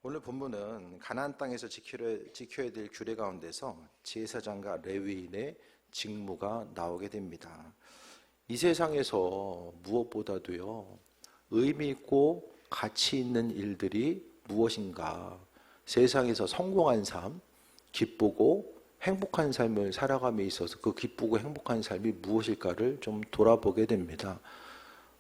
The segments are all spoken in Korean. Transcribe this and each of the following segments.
오늘 본문은 가나안 땅에서 지켜야 될 규례 가운데서 제사장과 레위인의 직무가 나오게 됩니다. 이 세상에서 무엇보다도요, 의미 있고 가치 있는 일들이 무엇인가, 세상에서 성공한 삶, 기쁘고 행복한 삶을 살아감에 있어서 그 기쁘고 행복한 삶이 무엇일까를 좀 돌아보게 됩니다.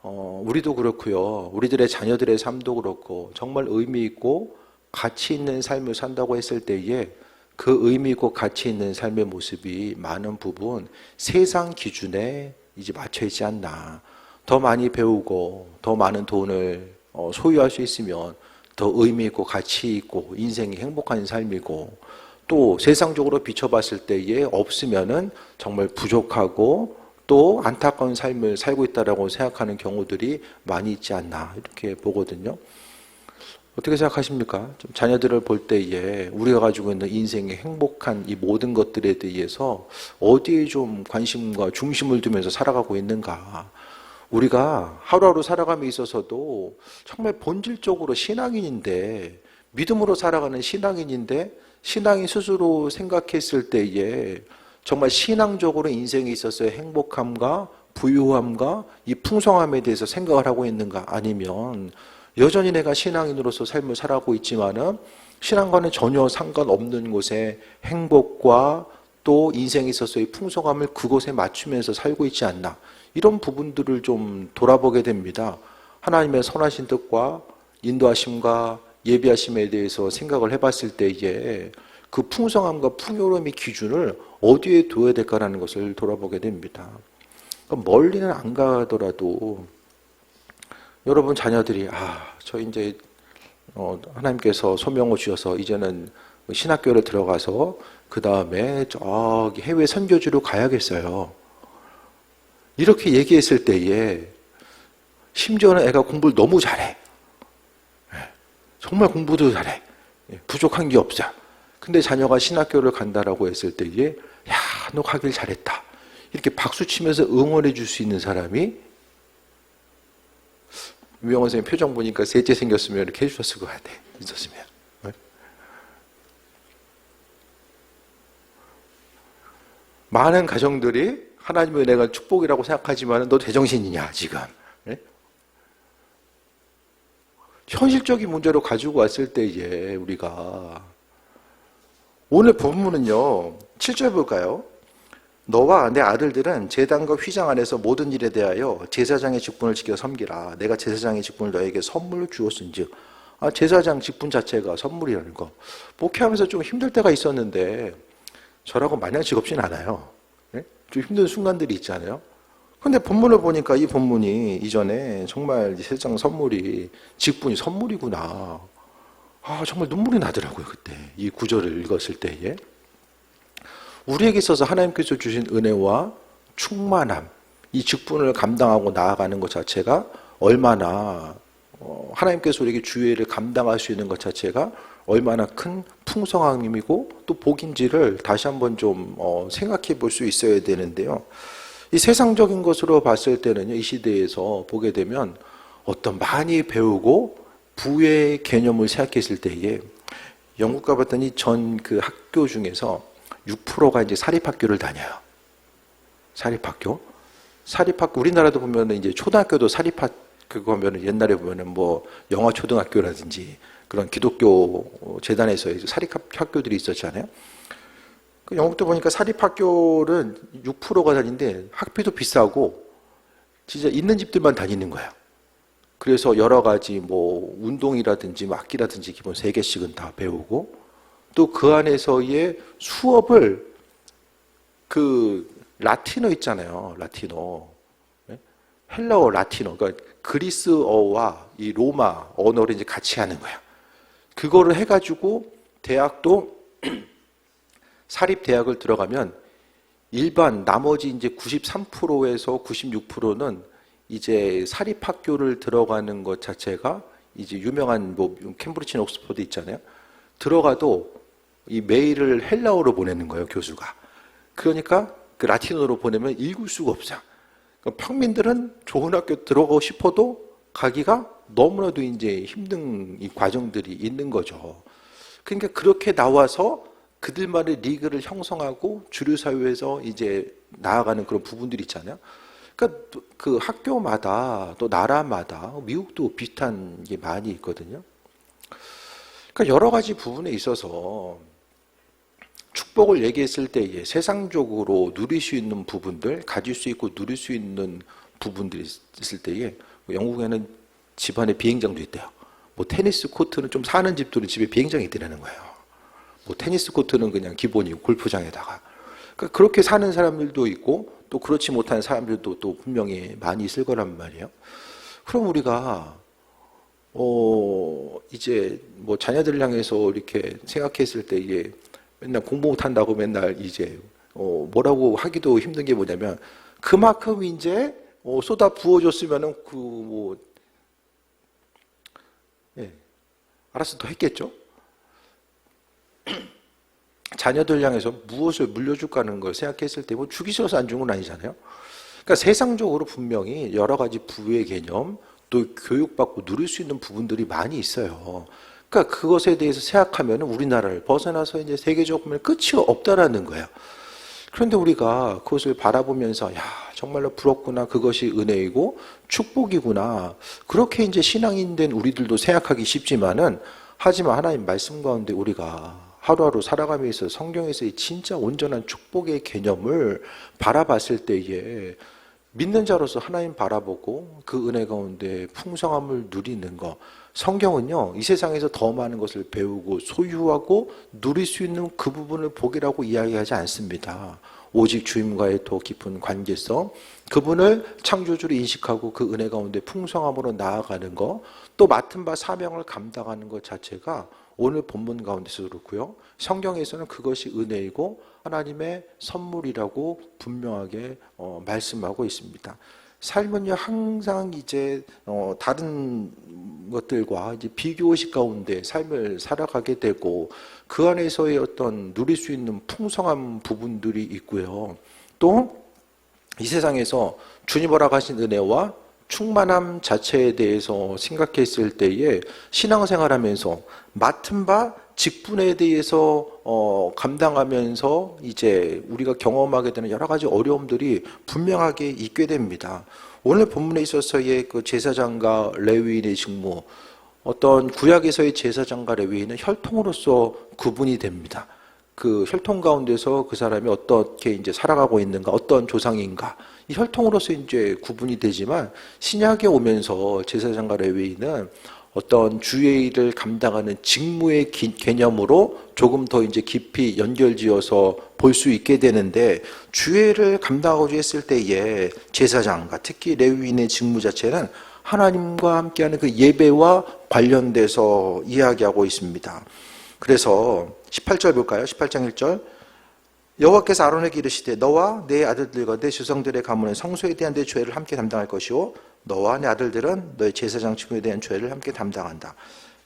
우리도 그렇고요, 우리들의 자녀들의 삶도 그렇고 정말 의미 있고 가치 있는 삶을 산다고 했을 때에 그 의미 있고 가치 있는 삶의 모습이 많은 부분 세상 기준에 이제 맞춰 있지 않나. 더 많이 배우고 더 많은 돈을 소유할 수 있으면 더 의미 있고 가치 있고 인생이 행복한 삶이고, 또 세상적으로 비춰봤을 때에 없으면은 정말 부족하고 또 안타까운 삶을 살고 있다라고 생각하는 경우들이 많이 있지 않나, 이렇게 보거든요. 어떻게 생각하십니까? 좀 자녀들을 볼 때에 우리가 가지고 있는 인생의 행복한 이 모든 것들에 대해서 어디에 좀 관심과 중심을 두면서 살아가고 있는가? 우리가 하루하루 살아감에 있어서도 정말 본질적으로 신앙인인데, 믿음으로 살아가는 신앙인인데, 신앙인 스스로 생각했을 때에 정말 신앙적으로 인생에 있어서의 행복함과 부유함과 이 풍성함에 대해서 생각을 하고 있는가? 아니면 여전히 내가 신앙인으로서 삶을 살아가고 있지만은 신앙과는 전혀 상관없는 곳에 행복과 또 인생에 있어서의 풍성함을 그곳에 맞추면서 살고 있지 않나, 이런 부분들을 좀 돌아보게 됩니다. 하나님의 선하신 뜻과 인도하심과 예비하심에 대해서 생각을 해봤을 때에 그 풍성함과 풍요로움의 기준을 어디에 두어야 될까라는 것을 돌아보게 됩니다. 그러니까 멀리는 안 가더라도 여러분 자녀들이 저 이제 하나님께서 소명을 주셔서 이제는 신학교를 들어가서 그 다음에 저기 해외 선교지로 가야겠어요, 이렇게 얘기했을 때에 심지어는 애가 공부를 너무 잘해, 정말 공부도 잘해, 부족한 게 없어. 근데 자녀가 신학교를 간다라고 했을 때에 야, 너 가길 잘했다, 이렇게 박수 치면서 응원해 줄 수 있는 사람이, 유영원 선생님 표정 보니까 셋째 생겼으면 이렇게 해주셨을 것 같아, 있었으면. 많은 가정들이 하나님의 내가 축복이라고 생각하지만 너 제정신이냐 지금. 현실적인 문제로 가지고 왔을 때에 우리가 오늘 본문은요, 7절 볼까요? 너와 내 아들들은 제단과 휘장 안에서 모든 일에 대하여 제사장의 직분을 지켜 섬기라. 내가 제사장의 직분을 너에게 선물로 주었은즉. 제사장 직분 자체가 선물이라는 거. 목회하면서 좀 힘들 때가 있었는데 저라고 마냥 즐겁진 않아요. 좀 힘든 순간들이 있잖아요. 근데 본문을 보니까 이 본문이 이전에 정말 제사장 선물이, 직분이 선물이구나, 정말 눈물이 나더라고요, 그때 이 구절을 읽었을 때에. 우리에게 있어서 하나님께서 주신 은혜와 충만함, 이 직분을 감당하고 나아가는 것 자체가 얼마나 하나님께서 우리에게 주의를 감당할 수 있는 것 자체가 얼마나 큰 풍성함이고 또 복인지를 다시 한번 좀 생각해 볼 수 있어야 되는데요. 이 세상적인 것으로 봤을 때는요, 이 시대에서 보게 되면 어떤 많이 배우고 부의 개념을 생각했을 때에 영국 가봤더니 전 그 학교 중에서 6%가 이제 사립학교를 다녀요. 사립학교, 우리나라도 보면 이제 초등학교도 그거 하면 옛날에 보면은 뭐 영화초등학교라든지 그런 기독교 재단에서 사립학교들이 있었잖아요. 그 영국도 보니까 사립학교는 6%가 다니는데 학비도 비싸고 진짜 있는 집들만 다니는 거예요. 그래서 여러 가지 뭐 운동이라든지 뭐 악기라든지 기본 3개씩은 다 배우고, 또 그 안에서의 수업을 그 라틴어 있잖아요. 라틴어. 헬라어, 라틴어. 그러니까 그리스어와 이 로마 언어를 이제 같이 하는 거야. 그거를 해가지고 대학도 사립대학을 들어가면 일반 나머지 이제 93%에서 96%는 이제 사립학교를 들어가는 것 자체가 이제 유명한 뭐 캠브리지, 옥스퍼드 있잖아요. 들어가도 이 메일을 헬라어로 보내는 거예요, 교수가. 그러니까 그 라틴어로 보내면 읽을 수가 없어요. 그러니까 평민들은 좋은 학교 들어가고 싶어도 가기가 너무나도 이제 힘든 이 과정들이 있는 거죠. 그러니까 그렇게 나와서 그들만의 리그를 형성하고 주류 사회에서 이제 나아가는 그런 부분들이 있잖아요. 그러니까 그 학교마다 또 나라마다 미국도 비슷한 게 많이 있거든요. 그러니까 여러 가지 부분에 있어서 축복을 얘기했을 때에 세상적으로 누릴 수 있는 부분들, 가질 수 있고 누릴 수 있는 부분들이 있을 때에 영국에는 집안에 비행장도 있대요. 뭐 테니스 코트는 좀 사는 집들은 집에 비행장이 있다는 거예요. 뭐 테니스 코트는 그냥 기본이고 골프장에다가. 그러니까 그렇게 사는 사람들도 있고 또 그렇지 못한 사람들도 또 분명히 많이 있을 거란 말이에요. 그럼 우리가 이제 뭐 자녀들을 향해서 이렇게 생각했을 때 이게 맨날 공부 못한다고 맨날 이제 뭐라고 하기도 힘든 게 뭐냐면 그만큼 이제 쏟아 부어줬으면은 알아서 더 했겠죠. 자녀들 향해서 무엇을 물려줄까 하는 걸 생각했을 때 뭐 주기 싫어서 안 준 건 아니잖아요. 그러니까 세상적으로 분명히 여러 가지 부의 개념 또 교육받고 누릴 수 있는 부분들이 많이 있어요. 그러니까 그것에 대해서 생각하면 우리나라를 벗어나서 이제 세계적으로 보면 끝이 없다라는 거예요. 그런데 우리가 그것을 바라보면서 야 정말로 부럽구나, 그것이 은혜이고 축복이구나, 그렇게 이제 신앙인 된 우리들도 생각하기 쉽지만은, 하지만 하나님 말씀 가운데 우리가 하루하루 살아가면서 성경에서의 진짜 온전한 축복의 개념을 바라봤을 때에 믿는 자로서 하나님 바라보고 그 은혜 가운데 풍성함을 누리는 것, 성경은요 이 세상에서 더 많은 것을 배우고 소유하고 누릴 수 있는 그 부분을 복이라고 이야기하지 않습니다. 오직 주님과의 더 깊은 관계성, 그분을 창조주로 인식하고 그 은혜 가운데 풍성함으로 나아가는 것, 또 맡은 바 사명을 감당하는 것 자체가 오늘 본문 가운데서 그렇고요, 성경에서는 그것이 은혜이고 하나님의 선물이라고 분명하게 말씀하고 있습니다. 삶은요 항상 이제 다른 것들과 이제 비교의식 가운데 삶을 살아가게 되고 그 안에서의 어떤 누릴 수 있는 풍성한 부분들이 있고요. 또 이 세상에서 주님 허락하신 은혜와 충만함 자체에 대해서 생각했을 때에 신앙생활하면서 맡은 바 직분에 대해서 감당하면서 이제 우리가 경험하게 되는 여러 가지 어려움들이 분명하게 있게 됩니다. 오늘 본문에 있어서의 그 제사장과 레위인의 직무, 어떤 구약에서의 제사장과 레위인은 혈통으로서 구분이 됩니다. 그 혈통 가운데서 그 사람이 어떻게 이제 살아가고 있는가, 어떤 조상인가, 이 혈통으로서 이제 구분이 되지만 신약에 오면서 제사장과 레위인은 어떤 주의 일을 감당하는 직무의 개념으로 조금 더 이제 깊이 연결지어서 볼 수 있게 되는데, 주의 일을 감당하고자 했을 때에 제사장과 특히 레위인의 직무 자체는 하나님과 함께하는 그 예배와 관련돼서 이야기하고 있습니다. 그래서 18절 볼까요? 18장 1절. 여호와께서 아론에게 이르시되 너와 내 아들들과 내 조상들의 가문은 성소에 대한 내 죄를 함께 담당할 것이요 너와 내 아들들은 너의 제사장 직무에 대한 죄를 함께 담당한다.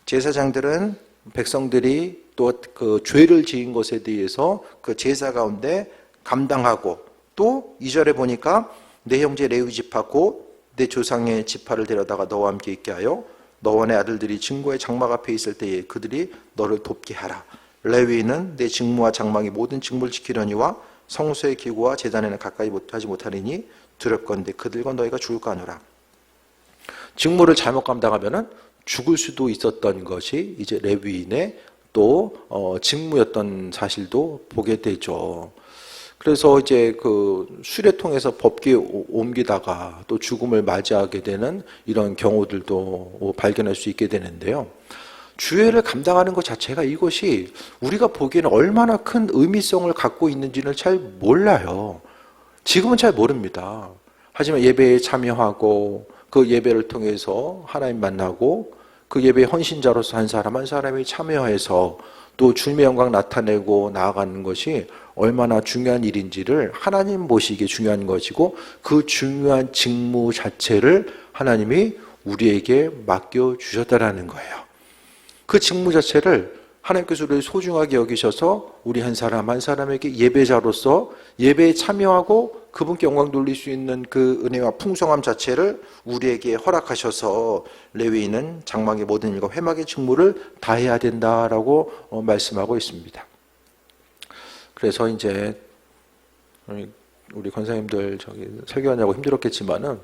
제사장들은 백성들이 또 그 죄를 지은 것에 대해서 그 제사 가운데 감당하고, 또 2절에 보니까 내 형제 레위 지파고 내 조상의 지파를 데려다가 너와 함께 있게 하여 너와 내 아들들이 증거의 장막 앞에 있을 때에 그들이 너를 돕게 하라. 레위인은 내 직무와 장막이 모든 직무를 지키려니와 성소의 기구와 제단에는 가까이 하지 못하리니 두렵건대 그들과 너희가 죽을까 하노라. 직무를 잘못 감당하면은 죽을 수도 있었던 것이 이제 레위인의 또 직무였던 사실도 보게 되죠. 그래서 이제 그 수레통에서 법궤 옮기다가 또 죽음을 맞이하게 되는 이런 경우들도 발견할 수 있게 되는데요. 주회를 감당하는 것 자체가 이것이 우리가 보기에는 얼마나 큰 의미성을 갖고 있는지를 잘 몰라요. 지금은 잘 모릅니다. 하지만 예배에 참여하고 그 예배를 통해서 하나님 만나고 그 예배의 헌신자로서 한 사람 한 사람이 참여해서 또 주님의 영광 나타내고 나아가는 것이 얼마나 중요한 일인지를 하나님 보시기에 중요한 것이고, 그 중요한 직무 자체를 하나님이 우리에게 맡겨주셨다라는 거예요. 그 직무 자체를 하나님께서 우리를 소중하게 여기셔서 우리 한 사람 한 사람에게 예배자로서 예배에 참여하고 그분께 영광 돌릴 수 있는 그 은혜와 풍성함 자체를 우리에게 허락하셔서 레위인은 장막의 모든 일과 회막의 직무를 다해야 된다라고 말씀하고 있습니다. 그래서 이제 우리 권사님들 설교하냐고 힘들었겠지만은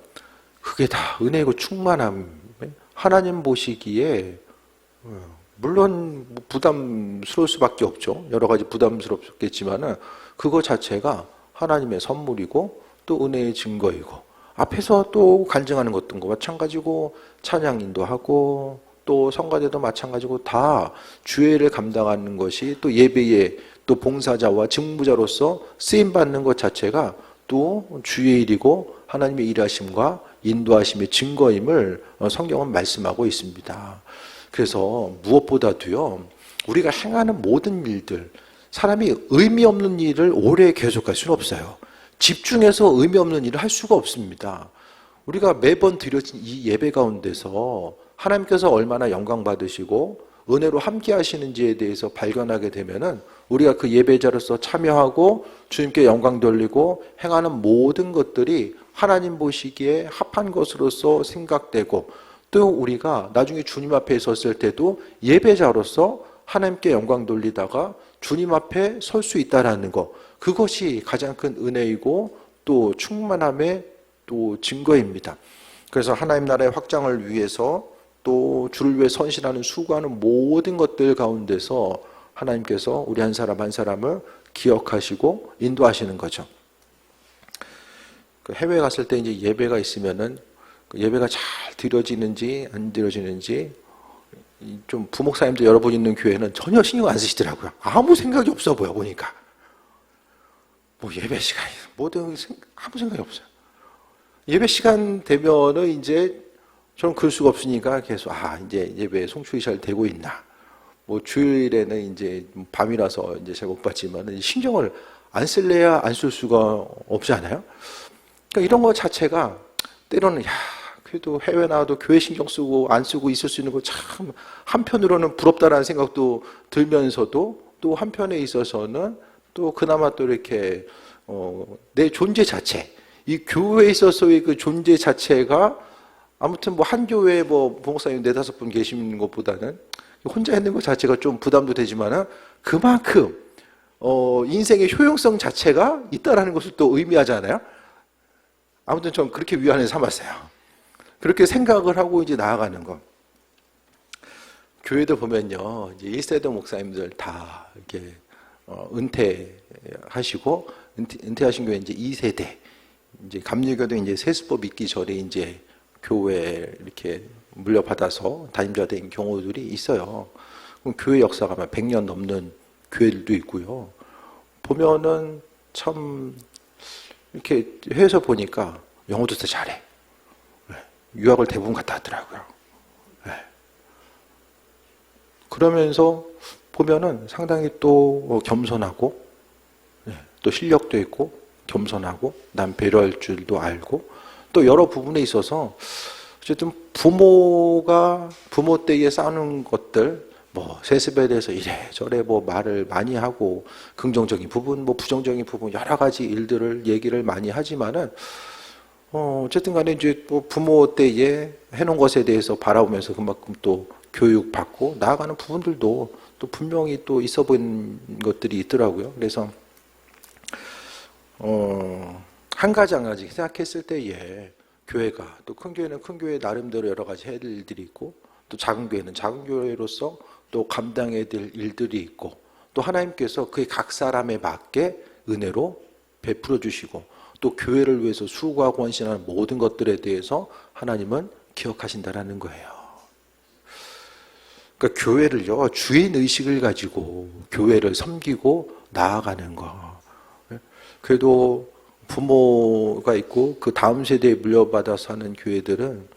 그게 다 은혜고 충만함, 하나님 보시기에 물론 부담스러울 수밖에 없죠. 여러 가지 부담스럽겠지만은 그거 자체가 하나님의 선물이고 또 은혜의 증거이고, 앞에서 또 간증하는 것도 마찬가지고 찬양 인도하고 또 성가대도 마찬가지고 다 주회를 감당하는 것이 또 예배의 또 봉사자와 직무자로서 쓰임받는 것 자체가 또 주의 일이고 하나님의 일하심과 인도하심의 증거임을 성경은 말씀하고 있습니다. 그래서 무엇보다도요, 우리가 행하는 모든 일들, 사람이 의미 없는 일을 오래 계속할 수는 없어요. 집중해서 의미 없는 일을 할 수가 없습니다. 우리가 매번 드려진 이 예배 가운데서 하나님께서 얼마나 영광 받으시고 은혜로 함께 하시는지에 대해서 발견하게 되면은 우리가 그 예배자로서 참여하고 주님께 영광 돌리고 행하는 모든 것들이 하나님 보시기에 합한 것으로서 생각되고, 또 우리가 나중에 주님 앞에 섰을 때도 예배자로서 하나님께 영광 돌리다가 주님 앞에 설 수 있다라는 것, 그것이 가장 큰 은혜이고 또 충만함의 또 증거입니다. 그래서 하나님 나라의 확장을 위해서 또 주를 위해 선신하는 수고하는 모든 것들 가운데서 하나님께서 우리 한 사람 한 사람을 기억하시고 인도하시는 거죠. 해외에 갔을 때 이제 예배가 있으면은 예배가 잘 드려지는지 안 드려지는지 좀 부목사님들 여러분 있는 교회는 전혀 신경 안 쓰시더라고요. 아무 생각이 없어 보여 보니까. 뭐 예배 시간이 뭐든 아무 생각이 없어요. 예배 시간 되면은 이제 저는 그럴 수가 없으니까 계속 이제 예배 송출이 잘 되고 있나. 뭐 주일에는 이제 밤이라서 이제 잘 못 봤지만 신경을 안 쓸래야 안 쓸 수가 없지 않아요? 그러니까 이런 것 자체가 때로는 그래도 해외 나와도 교회 신경 쓰고 안 쓰고 있을 수 있는 거 참 한편으로는 부럽다라는 생각도 들면서도 또 한편에 있어서는 또 그나마 또 이렇게 내 존재 자체, 이 교회에 있어서의 그 존재 자체가 아무튼 뭐 한 교회에 뭐 부목사님 4-5분 계시는 것보다는 혼자 있는 것 자체가 좀 부담도 되지만은 그만큼 인생의 효용성 자체가 있다라는 것을 또 의미하잖아요. 아무튼 전 그렇게 위안을 삼았어요. 그렇게 생각을 하고 이제 나아가는 거. 교회도 보면요, 이제 1세대 목사님들 다 이렇게 은퇴하시고 은퇴하신 교회 이제 2세대, 이제 감리교도 이제 세수법 있기 전에 이제 교회 이렇게 물려받아서 담임자 된 경우들이 있어요. 그럼 교회 역사가 100년 넘는 교회들도 있고요. 보면은 참 이렇게 해서 보니까 영어도 더 잘해. 유학을 대부분 갔다 왔더라고요. 그러면서 보면은 상당히 또 겸손하고, 또 실력도 있고, 겸손하고, 남 배려할 줄도 알고, 또 여러 부분에 있어서 어쨌든 부모 때에 쌓는 것들, 뭐 세습에 대해서 이래저래 뭐 말을 많이 하고 긍정적인 부분, 뭐 부정적인 부분 여러 가지 일들을 얘기를 많이 하지만은 어쨌든 간에 이제 뭐 부모 때에 해놓은 것에 대해서 바라보면서 그만큼 또 교육받고 나아가는 부분들도 또 분명히 또 있어 보이는 것들이 있더라고요. 그래서 한 가지 생각했을 때에 교회가 또 큰 교회는 큰 교회 나름대로 여러 가지 할 일들이 있고, 또 작은 교회는 작은 교회로서 또 감당해야 될 일들이 있고, 또 하나님께서 그의 각 사람에 맞게 은혜로 베풀어 주시고, 또 교회를 위해서 수고하고 헌신하는 모든 것들에 대해서 하나님은 기억하신다라는 거예요. 그러니까 교회를요, 주인 의식을 가지고 교회를 섬기고 나아가는 거. 그래도 부모가 있고 그 다음 세대에 물려받아서 하는 교회들은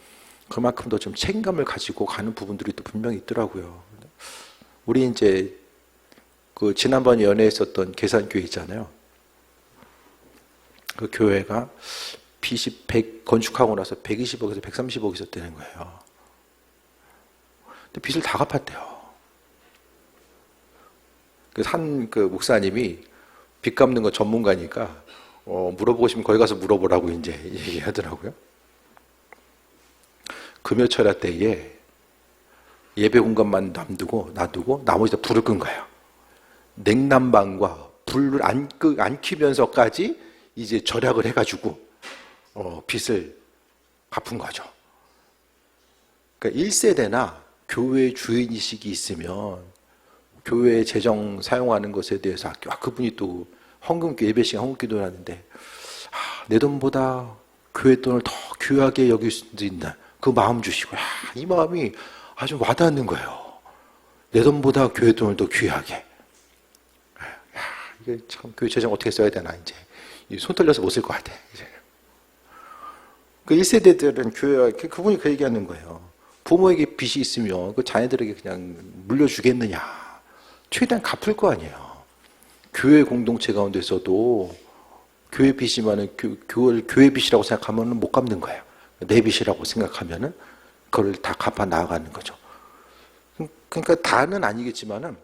그만큼 더 좀 책임감을 가지고 가는 부분들이 또 분명히 있더라고요. 우리 이제 그 지난번 연회했었던 계산교회 있잖아요. 그 교회가 빚이 100 건축하고 나서 120억에서 130억 있었다는 거예요. 근데 빚을 다 갚았대요. 그 목사님이 빚 갚는 거 전문가니까 물어보고 싶으면 거기 가서 물어보라고 이제 얘기하더라고요. 금요철야 때에 예배 공간만 놔두고 나머지 다 불을 끈 거예요. 냉난방과 불을 안 켜면서까지 이제 절약을 해가지고 빚을 갚은 거죠. 그러니까 1세대나 교회 주인의식이 있으면 교회 재정 사용하는 것에 대해서 그분이 또 예배 시간 헌금기도를 하는데 내 돈보다 교회 돈을 더 귀하게 여길 수도 있나 그 마음 주시고 이 마음이 아주 와닿는 거예요. 내 돈보다 교회 돈을 더 귀하게. 이게 참 교회 재정 어떻게 써야 되나 이제 손 떨려서 못 쓸 것 같아. 이제. 그 1세대들은 그분이 그 얘기하는 거예요. 부모에게 빚이 있으면 그 자녀들에게 그냥 물려주겠느냐. 최대한 갚을 거 아니에요. 교회 공동체 가운데서도 교회 빚이 많은 교회 빚이라고 생각하면 못 갚는 거예요. 내 빚이라고 생각하면은 그걸 다 갚아 나아가는 거죠. 그러니까 다는 아니겠지만은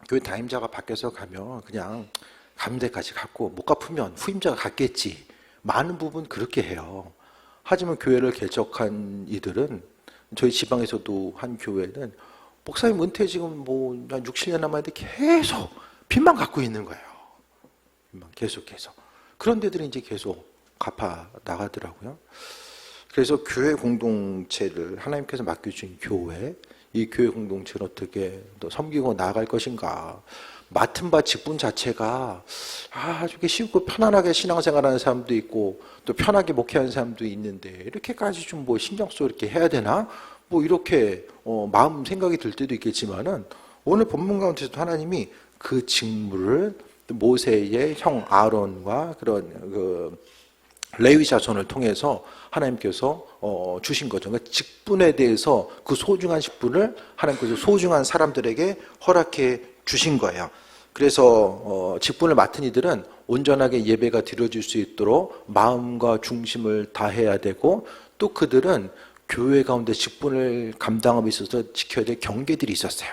교회 담임자가 바뀌어서 가면 그냥 갚는 데까지 갚고 못 갚으면 후임자가 갚겠지. 많은 부분 그렇게 해요. 하지만 교회를 개척한 이들은 저희 지방에서도 한 교회는 목사님 은퇴 지금 한 6, 7년 남았는데 계속 빚만 갖고 있는 거예요. 빚만 계속해서. 그런 데들이 이제 계속 갚아 나가더라고요. 그래서 교회 공동체를 하나님께서 맡겨주신 교회, 이 교회 공동체를 어떻게 또 섬기고 나아갈 것인가. 맡은 바 직분 자체가 아주 쉽고 편안하게 신앙생활하는 사람도 있고 또 편하게 목회하는 사람도 있는데 이렇게까지 좀 신경 써 이렇게 해야 되나? 이렇게 마음 생각이 들 때도 있겠지만은 오늘 본문 가운데서도 하나님이 그 직무를 모세의 형 아론과 그런 레위 자손을 통해서 하나님께서 주신 거죠. 그러니까 직분에 대해서 그 소중한 직분을 하나님께서 소중한 사람들에게 허락해 주신 거예요. 그래서 직분을 맡은 이들은 온전하게 예배가 드려질 수 있도록 마음과 중심을 다해야 되고 또 그들은 교회 가운데 직분을 감당함에 있어서 지켜야 될 경계들이 있었어요.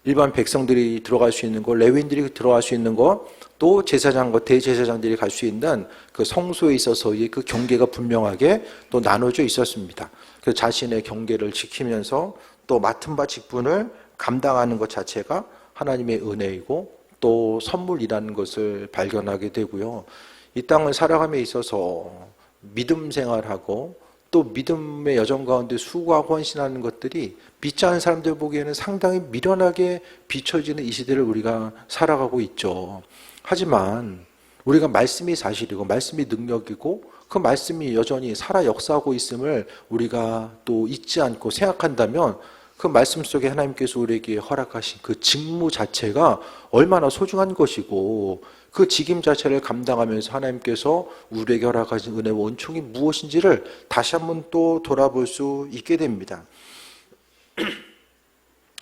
일반 백성들이 들어갈 수 있는 거, 레위인들이 들어갈 수 있는 거, 또 제사장과 대제사장들이 갈 수 있는 그 성소에 있어서의 그 경계가 분명하게 또 나눠져 있었습니다. 그 자신의 경계를 지키면서 또 맡은 바 직분을 감당하는 것 자체가 하나님의 은혜이고 또 선물이라는 것을 발견하게 되고요. 이 땅을 살아감에 있어서 믿음 생활하고 또 믿음의 여정 가운데 수고하고 헌신하는 것들이 믿지 않은 사람들 보기에는 상당히 미련하게 비춰지는 이 시대를 우리가 살아가고 있죠. 하지만 우리가 말씀이 사실이고 말씀이 능력이고 그 말씀이 여전히 살아 역사하고 있음을 우리가 또 잊지 않고 생각한다면 그 말씀 속에 하나님께서 우리에게 허락하신 그 직무 자체가 얼마나 소중한 것이고 그 직임 자체를 감당하면서 하나님께서 우리에게 허락하신 은혜와 은총이 무엇인지를 다시 한번 또 돌아볼 수 있게 됩니다.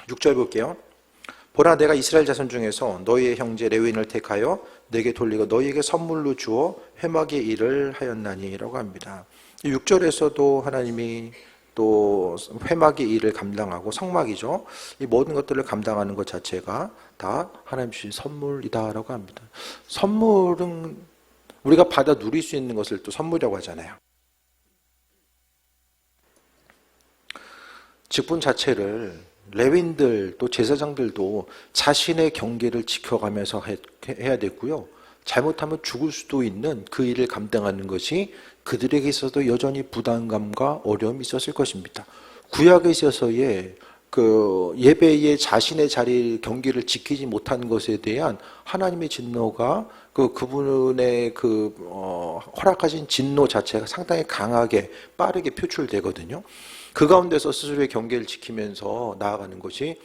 6절 볼게요. 보라 내가 이스라엘 자손 중에서 너희의 형제 레위인을 택하여 내게 돌리고 너희에게 선물로 주어 회막의 일을 하였나니 라고 합니다. 6절에서도 하나님이 또 회막의 일을 감당하고 성막이죠. 이 모든 것들을 감당하는 것 자체가 다 하나님 주신 선물이다라고 합니다. 선물은 우리가 받아 누릴 수 있는 것을 또 선물이라고 하잖아요. 직분 자체를 레위인들 또 제사장들도 자신의 경계를 지켜가면서 해야 됐고요. 잘못하면 죽을 수도 있는 그 일을 감당하는 것이 그들에게 있어도 여전히 부담감과 어려움이 있었을 것입니다. 구약에 있어서의 그 예배의 자신의 자리 경계를 지키지 못한 것에 대한 하나님의 진노가 그분의 허락하신 진노 자체가 상당히 강하게 빠르게 표출되거든요. 그 가운데서 스스로의 경계를 지키면서 나아가는 것이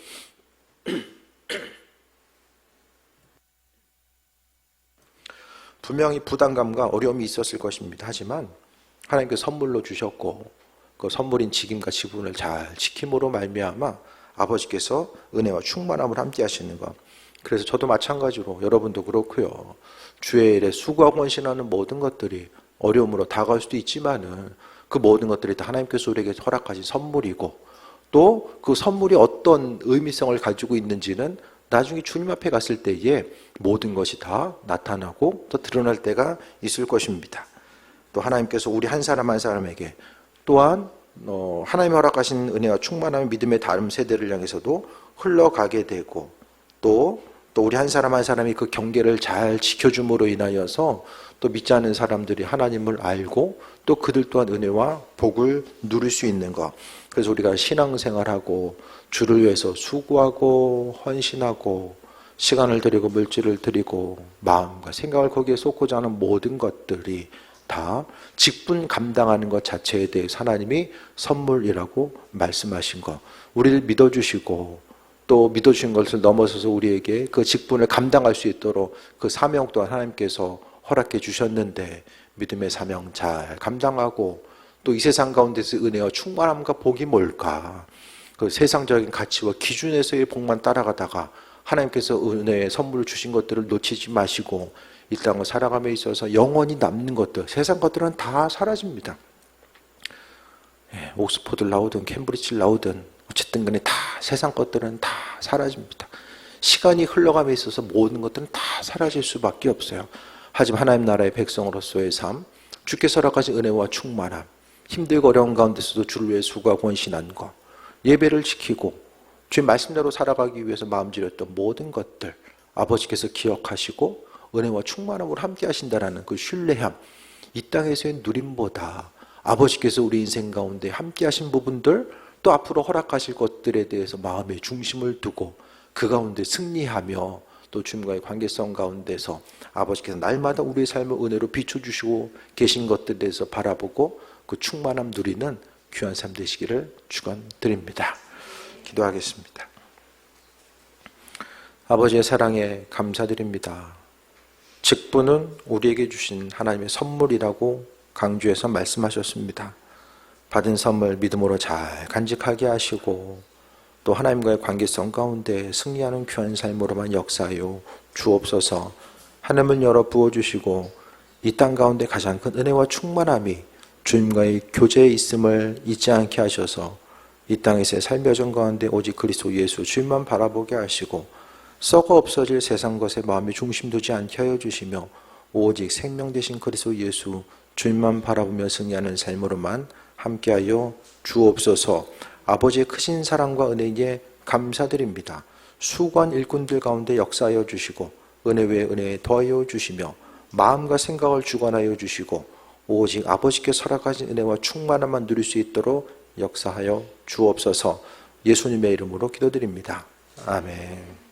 분명히 부담감과 어려움이 있었을 것입니다. 하지만 하나님께서 선물로 주셨고 그 선물인 직임과 직분을 잘 지킴으로 말미암아 아버지께서 은혜와 충만함을 함께 하시는 것. 그래서 저도 마찬가지로 여러분도 그렇고요. 주의 일에 수고하고 헌신하는 모든 것들이 어려움으로 다가올 수도 있지만은 그 모든 것들이 다 하나님께서 우리에게 허락하신 선물이고 또 그 선물이 어떤 의미성을 가지고 있는지는 나중에 주님 앞에 갔을 때에 모든 것이 다 나타나고 또 드러날 때가 있을 것입니다. 또 하나님께서 우리 한 사람 한 사람에게 또한 하나님이 허락하신 은혜와 충만한 믿음의 다른 세대를 향해서도 흘러가게 되고 또 우리 한 사람 한 사람이 그 경계를 잘 지켜줌으로 인하여서 또 믿지 않는 사람들이 하나님을 알고 또 그들 또한 은혜와 복을 누릴 수 있는 것. 그래서 우리가 신앙생활하고 주를 위해서 수고하고 헌신하고 시간을 들이고 물질을 들이고 마음과 생각을 거기에 쏟고자 하는 모든 것들이 다 직분 감당하는 것 자체에 대해서 하나님이 선물이라고 말씀하신 것. 우리를 믿어주시고 또 믿어주신 것을 넘어서서 우리에게 그 직분을 감당할 수 있도록 그 사명 또한 하나님께서 허락해 주셨는데 믿음의 사명 잘 감당하고 또 이 세상 가운데서 은혜와 충만함과 복이 뭘까? 그 세상적인 가치와 기준에서의 복만 따라가다가 하나님께서 은혜의 선물을 주신 것들을 놓치지 마시고 이 땅을 살아감에 있어서 영원히 남는 것들, 세상 것들은 다 사라집니다. 옥스포드를 나오든 캠브리지를 나오든 어쨌든 간에 다 세상 것들은 다 사라집니다. 시간이 흘러감에 있어서 모든 것들은 다 사라질 수밖에 없어요. 하지만 하나님 나라의 백성으로서의 삶, 주께서 허락하신 은혜와 충만함, 힘들고 어려운 가운데서도 주를 위해 수고하고 헌신한 것, 예배를 지키고 주의 말씀대로 살아가기 위해서 마음지렸던 모든 것들 아버지께서 기억하시고 은혜와 충만함으로 함께 하신다라는 그 신뢰함, 이 땅에서의 누림보다 아버지께서 우리 인생 가운데 함께 하신 부분들 또 앞으로 허락하실 것들에 대해서 마음의 중심을 두고 그 가운데 승리하며 또 주님과의 관계성 가운데서 아버지께서 날마다 우리의 삶을 은혜로 비춰주시고 계신 것들에 대해서 바라보고 그 충만함 누리는 귀한 삶 되시기를 축원드립니다. 기도하겠습니다. 아버지의 사랑에 감사드립니다. 직분은 우리에게 주신 하나님의 선물이라고 강조해서 말씀하셨습니다. 받은 선물 믿음으로 잘 간직하게 하시고 또 하나님과의 관계성 가운데 승리하는 귀한 삶으로만 역사하여 주옵소서. 하늘문 열어 부어주시고 이 땅 가운데 가장 큰 은혜와 충만함이 주님과의 교제에 있음을 잊지 않게 하셔서 이 땅에서의 삶의 여정 가운데 오직 그리스도 예수 주님만 바라보게 하시고 썩어 없어질 세상 것에 마음의 중심 두지 않게 하여 주시며 오직 생명 되신 그리스도 예수 주님만 바라보며 승리하는 삶으로만 함께하여 주옵소서. 아버지의 크신 사랑과 은혜에 감사드립니다. 수고한 일꾼들 가운데 역사하여 주시고 은혜 위에 은혜에 더하여 주시며 마음과 생각을 주관하여 주시고 오직 아버지께서 허락하신 은혜와 충만함만 누릴 수 있도록 역사하여 주옵소서. 예수님의 이름으로 기도드립니다. 아멘.